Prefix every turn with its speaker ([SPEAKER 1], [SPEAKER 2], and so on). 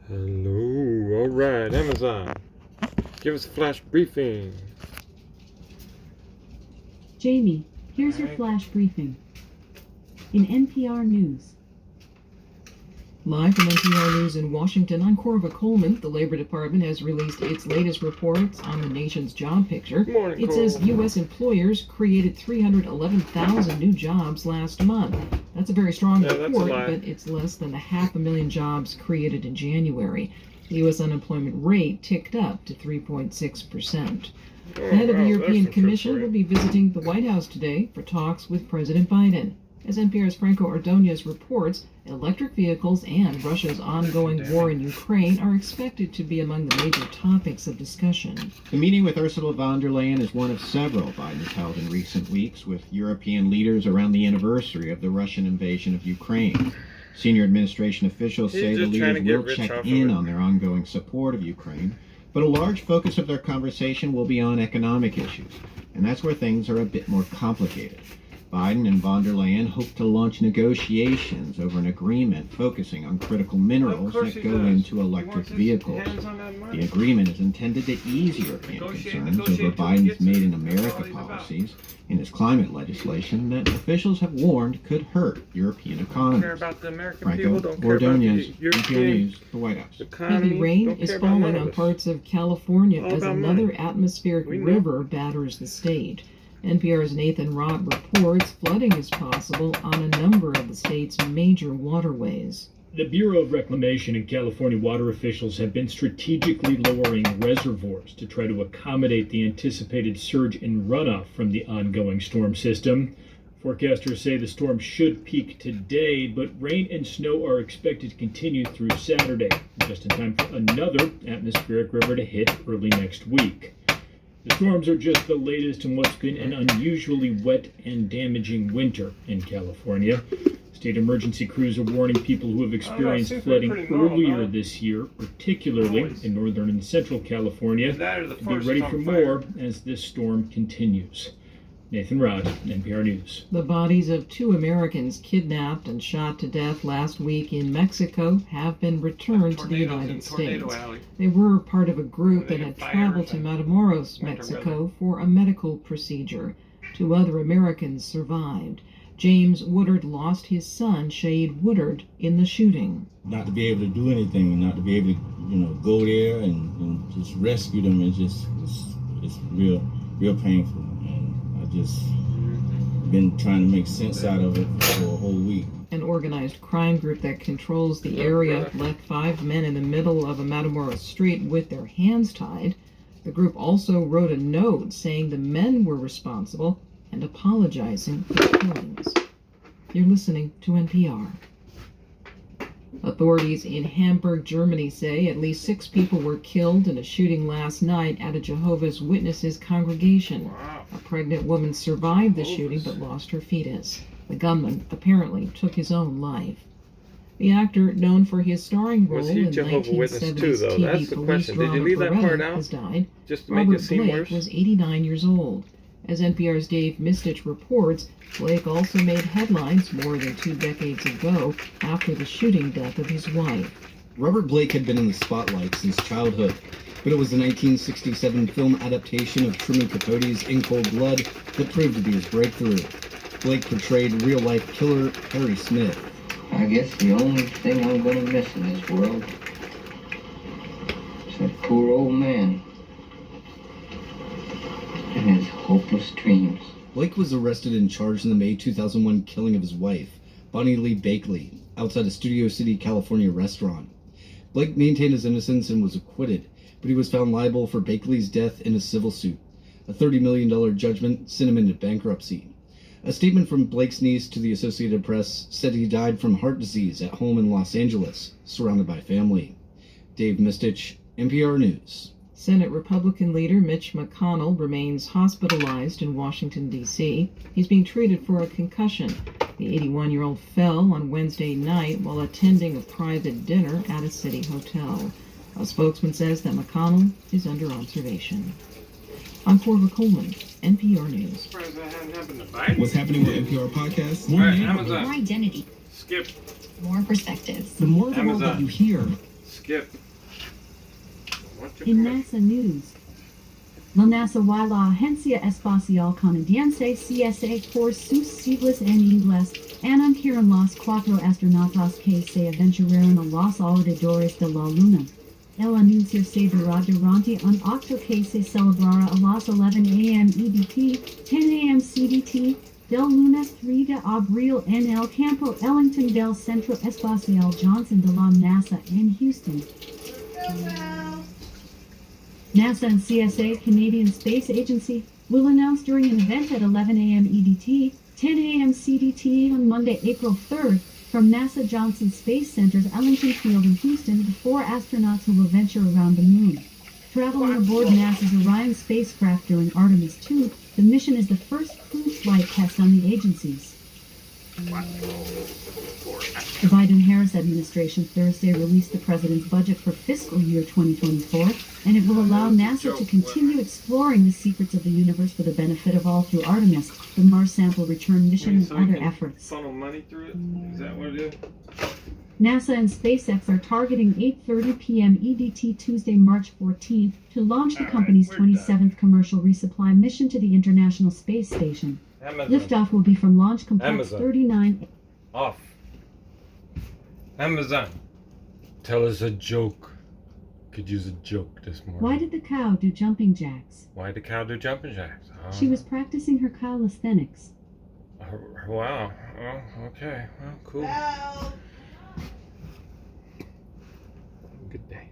[SPEAKER 1] Hello, alright, Amazon. Give us a flash briefing.
[SPEAKER 2] Jamie, here's your flash briefing. In NPR News. Live from NPR News in Washington, I'm Corva Coleman. The Labor Department has released its latest reports on the nation's job picture.
[SPEAKER 1] Good morning,
[SPEAKER 2] It says U.S. employers created 311,000 new jobs last month. That's a very strong report, but it's less than the 500,000 jobs created in January. The U.S. unemployment rate ticked up to 3.6%. The head of the European Commission will be visiting the White House today for talks with President Biden. As NPR's Franco Ordonez reports, electric vehicles and Russia's ongoing war in Ukraine are expected to be among the major topics of discussion.
[SPEAKER 3] The meeting with Ursula von der Leyen is one of several Biden has held in recent weeks with European leaders around the anniversary of the Russian invasion of Ukraine. Senior administration officials say the leaders will check in on their ongoing support of Ukraine, but a large focus of their conversation will be on economic issues, and that's where things are a bit more complicated. Biden and von der Leyen hope to launch negotiations over an agreement focusing on critical minerals that go into electric vehicles. The agreement is intended to ease European concerns over Biden's Made in America policies and his climate legislation that officials have warned could hurt European economies. Franco Ordonez, NPR News, the White House.
[SPEAKER 2] Heavy rain is falling on parts of California as another atmospheric river batters the state. NPR's Nathan Rott reports flooding is possible on a number of the state's major waterways.
[SPEAKER 4] The Bureau of Reclamation and California water officials have been strategically lowering reservoirs to try to accommodate the anticipated surge in runoff from the ongoing storm system. Forecasters say the storm should peak today, but rain and snow are expected to continue through Saturday, just in time for another atmospheric river to hit early next week. The storms are just the latest in what's been an unusually wet and damaging winter in California. State emergency crews are warning people who have experienced flooding earlier this year, particularly in northern and central California, to be ready for more as this storm continues. Nathan Rott, NPR News.
[SPEAKER 2] The bodies of 2 Americans kidnapped and shot to death last week in Mexico have been returned to the United States. They were part of a group that had traveled to Matamoros, Mexico for a medical procedure. 2 other Americans survived. James Woodard lost his son, Shade Woodard, in the shooting.
[SPEAKER 5] Not to be able to do anything, not to be able to, go there and just rescue them is it's real painful. Just been trying to make sense out of it for a whole week.
[SPEAKER 2] An organized crime group that controls the area left 5 men in the middle of a Matamoros street with their hands tied. The group also wrote a note saying the men were responsible and apologizing for the killings. You're listening to NPR. Authorities in Hamburg, Germany say at least 6 people were killed in a shooting last night at a Jehovah's Witnesses congregation. A pregnant woman survived the shooting but lost her fetus. The gunman apparently took his own life. The actor, known for his starring role in 1970s TV police drama Beretta, has died. Robert Blake was 89 years old. As NPR's Dave Mistich reports, Blake also made headlines more than 2 decades ago after the shooting death of his wife.
[SPEAKER 3] Robert Blake had been in the spotlight since childhood, but it was the 1967 film adaptation of Truman Capote's In Cold Blood that proved to be his breakthrough. Blake portrayed real-life killer Harry Smith.
[SPEAKER 6] I guess the only thing I'm going to miss in this world is that poor old man and his hopeless dreams.
[SPEAKER 3] Blake was arrested and charged in the May 2001 killing of his wife, Bonnie Lee Bakley, outside a Studio City, California restaurant. Blake maintained his innocence and was acquitted, but he was found liable for Bakley's death in a civil suit. A $30 million judgment sent him into bankruptcy. A statement from Blake's niece to the Associated Press said he died from heart disease at home in Los Angeles, surrounded by family. Dave Mistich, NPR News.
[SPEAKER 2] Senate Republican leader Mitch McConnell remains hospitalized in Washington, D.C. He's being treated for a concussion. The 81-year-old fell on Wednesday night while attending a private dinner at a city hotel. A spokesman says that McConnell is under observation. I'm Corva Coleman, NPR News.
[SPEAKER 5] What's happening with NPR Podcasts?
[SPEAKER 7] More identity.
[SPEAKER 1] Skip.
[SPEAKER 7] More perspectives.
[SPEAKER 8] The more of the world that you hear,
[SPEAKER 1] Skip. What you
[SPEAKER 7] In
[SPEAKER 1] call it?
[SPEAKER 7] NASA news, la NASA y la Agencia Espacial Canadiense CSA por sus siglas en inglés, anunciaron los 4 astronautas que se aventuraron a los alrededores de la Luna. El anuncio se dará durante un acto que se celebrará a las 11 a.m. EDT, 10 a.m. CDT, del lunes 3 de abril en el campo Ellington del Centro Espacial Johnson de la NASA en Houston. NASA and CSA, Canadian Space Agency, will announce during an event at 11 a.m. EDT, 10 a.m. CDT on Monday, April 3rd, from NASA Johnson Space Center's Ellington Field in Houston, the 4 astronauts who will venture around the moon. Traveling aboard NASA's Orion spacecraft during Artemis II, the mission is the first crewed flight test on the agency's. The Biden-Harris administration Thursday released the president's budget for fiscal year 2024, and it will allow NASA to continue exploring the secrets of the universe for the benefit of all through Artemis, the Mars sample return mission,
[SPEAKER 1] So
[SPEAKER 7] and
[SPEAKER 1] you
[SPEAKER 7] other
[SPEAKER 1] can
[SPEAKER 7] efforts.
[SPEAKER 1] funnel money through it? Is that what it is?
[SPEAKER 7] NASA and SpaceX are targeting 8:30 p.m. EDT Tuesday, March 14th, to launch the company's 27th commercial resupply mission to the International Space Station.
[SPEAKER 1] Amazon.
[SPEAKER 7] Liftoff will be from Launch Complex
[SPEAKER 1] Amazon.
[SPEAKER 7] 39.
[SPEAKER 1] Off. Amazon. Tell us a joke. Could use a joke this morning.
[SPEAKER 7] Why did the cow do jumping jacks?
[SPEAKER 1] Why did the cow do jumping jacks?
[SPEAKER 7] She was practicing her calisthenics.
[SPEAKER 1] Wow. Oh, okay. Well, cool. Good day.